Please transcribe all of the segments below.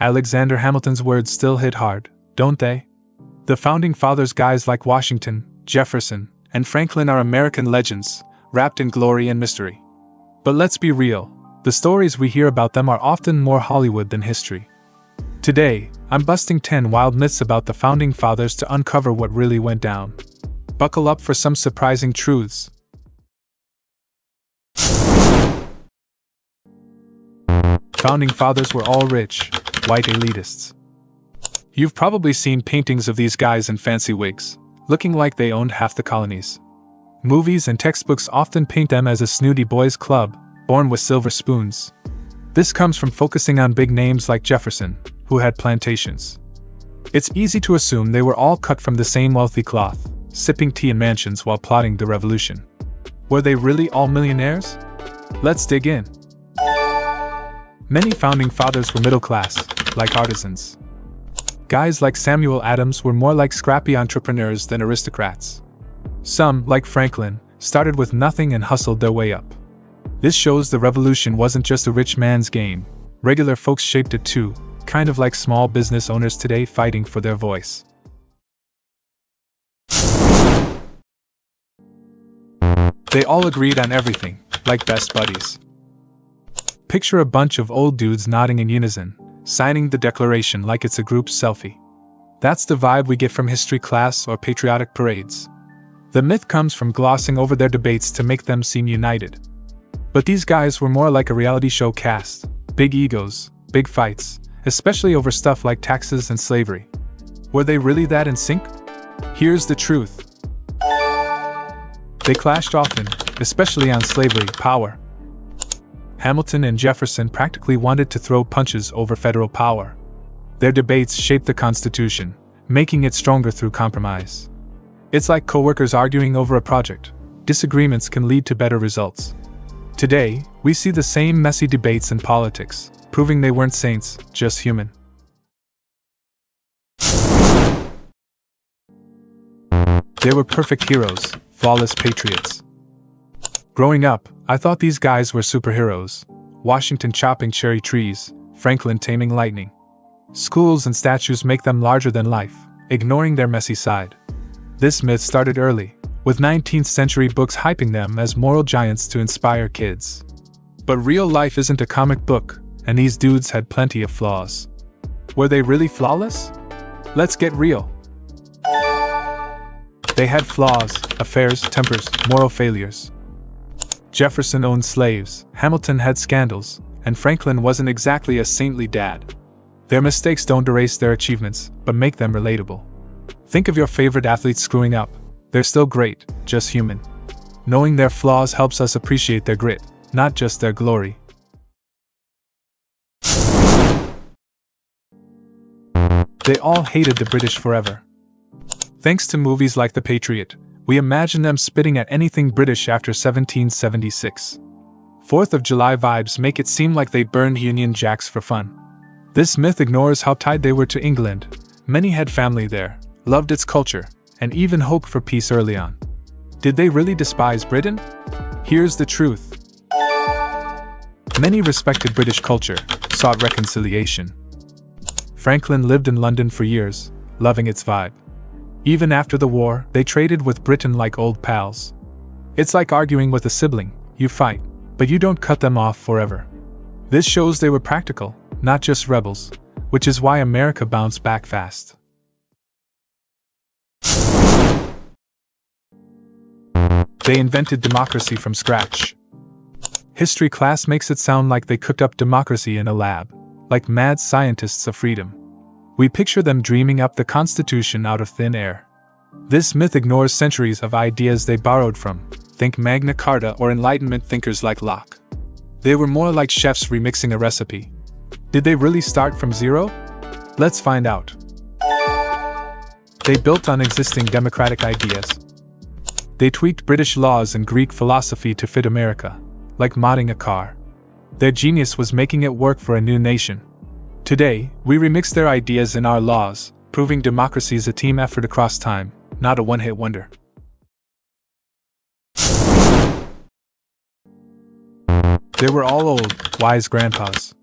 Alexander Hamilton's words still hit hard, don't they? The founding fathers, guys like Washington, Jefferson, and Franklin, are American legends, wrapped in glory and mystery. But let's be real, the stories we hear about them are often more Hollywood than history. Today, I'm busting 10 wild myths about the founding fathers to uncover what really went down. Buckle up for some surprising truths. Founding fathers were all rich, white elitists. You've probably seen paintings of these guys in fancy wigs, looking like they owned half the colonies. Movies and textbooks often paint them as a snooty boys' club, born with silver spoons. This comes from focusing on big names like Jefferson, who had plantations. It's easy to assume they were all cut from the same wealthy cloth, sipping tea in mansions while plotting the revolution. Were they really all millionaires? Let's dig in. Many founding fathers were middle class, like artisans. Guys like Samuel Adams were more like scrappy entrepreneurs than aristocrats. Some, like Franklin, started with nothing and hustled their way up. This shows the revolution wasn't just a rich man's game. Regular folks shaped it too, kind of like small business owners today fighting for their voice. They all agreed on everything, like best buddies. Picture a bunch of old dudes nodding in unison, signing the Declaration like it's a group selfie. That's the vibe we get from history class or patriotic parades. The myth comes from glossing over their debates to make them seem united. But these guys were more like a reality show cast. Big egos, big fights, especially over stuff like taxes and slavery. Were they really that in sync? Here's the truth. They clashed often, especially on slavery, power. Hamilton and Jefferson practically wanted to throw punches over federal power. Their debates shaped the Constitution, making it stronger through compromise. It's like co-workers arguing over a project. Disagreements can lead to better results. Today, we see the same messy debates in politics, proving they weren't saints, just human. They were perfect heroes, flawless patriots. Growing up, I thought these guys were superheroes. Washington chopping cherry trees, Franklin taming lightning. Schools and statues make them larger than life, ignoring their messy side. This myth started early, with 19th century books hyping them as moral giants to inspire kids. But real life isn't a comic book, and these dudes had plenty of flaws. Were they really flawless? Let's get real. They had flaws, affairs, tempers, moral failures. Jefferson owned slaves, Hamilton had scandals, and Franklin wasn't exactly a saintly dad. Their mistakes don't erase their achievements, but make them relatable. Think of your favorite athletes screwing up. They're still great, just human. Knowing their flaws helps us appreciate their grit, not just their glory. They all hated the British forever. Thanks to movies like The Patriot, we imagine them spitting at anything British after 1776. 4th of July vibes make it seem like they burned Union Jacks for fun. This myth ignores how tied they were to England. Many had family there, loved its culture, and even hoped for peace early on. Did they really despise Britain? Here's the truth. Many respected British culture, sought reconciliation. Franklin lived in London for years, loving its vibe. Even after the war, they traded with Britain like old pals. It's like arguing with a sibling. You fight, but you don't cut them off forever. This shows they were practical, not just rebels, which is why America bounced back fast. They invented democracy from scratch. History class makes it sound like they cooked up democracy in a lab, like mad scientists of freedom. We picture them dreaming up the Constitution out of thin air. This myth ignores centuries of ideas they borrowed from. Think Magna Carta or Enlightenment thinkers like Locke. They were more like chefs remixing a recipe. Did they really start from zero? Let's find out. They built on existing democratic ideas. They tweaked British laws and Greek philosophy to fit America, like modding a car. Their genius was making it work for a new nation. Today, we remix their ideas in our laws, proving democracy is a team effort across time, not a one-hit wonder. They were all old, wise grandpas.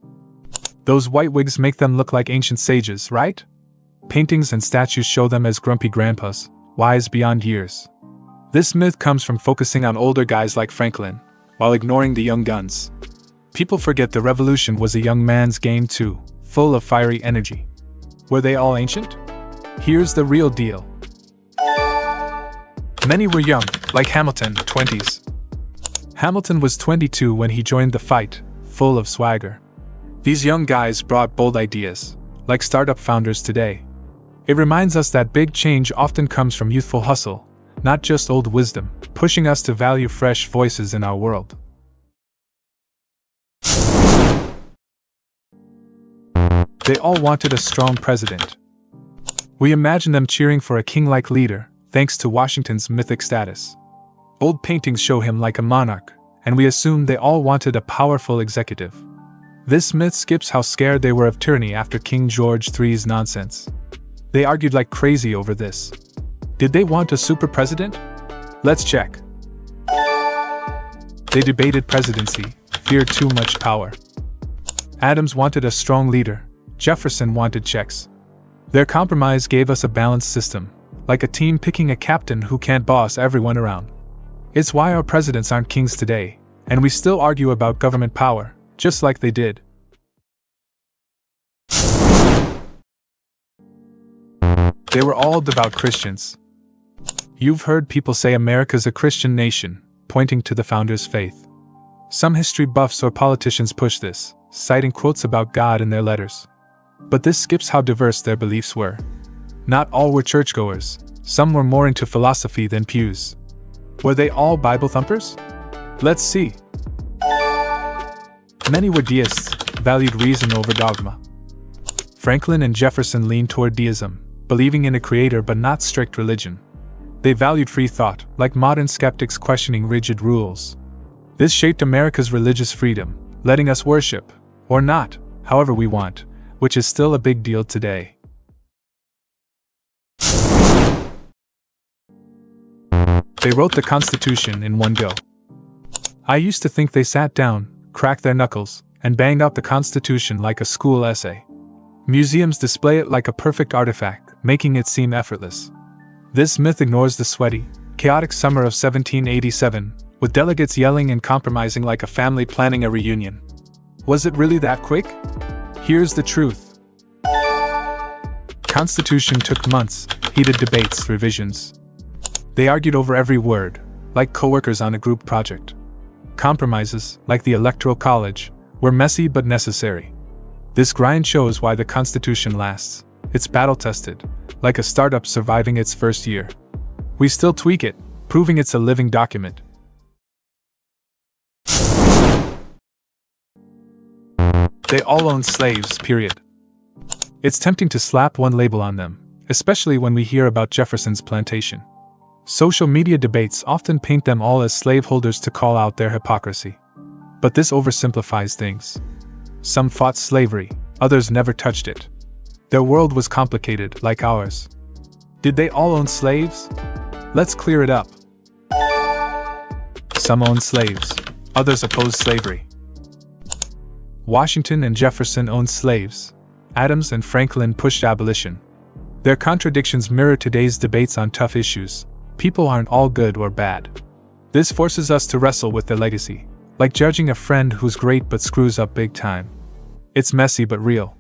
Those white wigs make them look like ancient sages, right? Paintings and statues show them as grumpy grandpas, wise beyond years. This myth comes from focusing on older guys like Franklin, while ignoring the young guns. People forget the revolution was a young man's game too, full of fiery energy. Were they all ancient? Here's the real deal. Many were young, like Hamilton, 20s. Hamilton was 22 when he joined the fight, full of swagger. These young guys brought bold ideas, like startup founders today. It reminds us that big change often comes from youthful hustle, not just old wisdom, pushing us to value fresh voices in our world. They all wanted a strong president. We imagine them cheering for a king-like leader, thanks to Washington's mythic status. Old paintings show him like a monarch, and we assume they all wanted a powerful executive. This myth skips how scared they were of tyranny after King George III's nonsense. They argued like crazy over this. Did they want a super president? Let's check. They debated presidency, feared too much power. Adams wanted a strong leader, Jefferson wanted checks. Their compromise gave us a balanced system, like a team picking a captain who can't boss everyone around. It's why our presidents aren't kings today, and we still argue about government power, just like they did. They were all devout Christians. You've heard people say America's a Christian nation, pointing to the founders' faith. Some history buffs or politicians push this, citing quotes about God in their letters. But this skips how diverse their beliefs were. Not all were churchgoers, some were more into philosophy than pews. Were they all Bible thumpers? Let's see. Many were deists, valued reason over dogma. Franklin and Jefferson leaned toward deism, believing in a creator but not strict religion. They valued free thought, like modern skeptics questioning rigid rules. This shaped America's religious freedom, letting us worship, or not, however we want, which is still a big deal today. They wrote the Constitution in one go. I used to think they sat down, cracked their knuckles, and banged out the Constitution like a school essay. Museums display it like a perfect artifact, making it seem effortless. This myth ignores the sweaty, chaotic summer of 1787, with delegates yelling and compromising like a family planning a reunion. Was it really that quick? Here's the truth. Constitution took months, heated debates, revisions. They argued over every word, like co-workers on a group project. Compromises, like the Electoral College, were messy but necessary. This grind shows why the Constitution lasts. It's battle-tested, like a startup surviving its first year. We still tweak it, proving it's a living document. They all owned slaves, period. It's tempting to slap one label on them, especially when we hear about Jefferson's plantation. Social media debates often paint them all as slaveholders to call out their hypocrisy. But this oversimplifies things. Some fought slavery, others never touched it. Their world was complicated, like ours. Did they all own slaves? Let's clear it up. Some owned slaves, others opposed slavery. Washington and Jefferson owned slaves. Adams and Franklin pushed abolition. Their contradictions mirror today's debates on tough issues. People aren't all good or bad. This forces us to wrestle with their legacy, like judging a friend who's great but screws up big time. It's messy but real.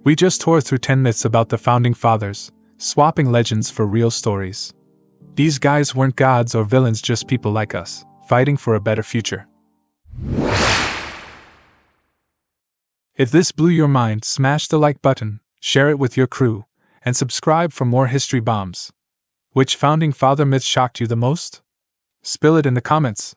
We just tore through 10 myths about the Founding Fathers, swapping legends for real stories. These guys weren't gods or villains, just people like us, fighting for a better future. If this blew your mind, smash the like button, share it with your crew, and subscribe for more history bombs. Which founding father myth shocked you the most? Spill it in the comments.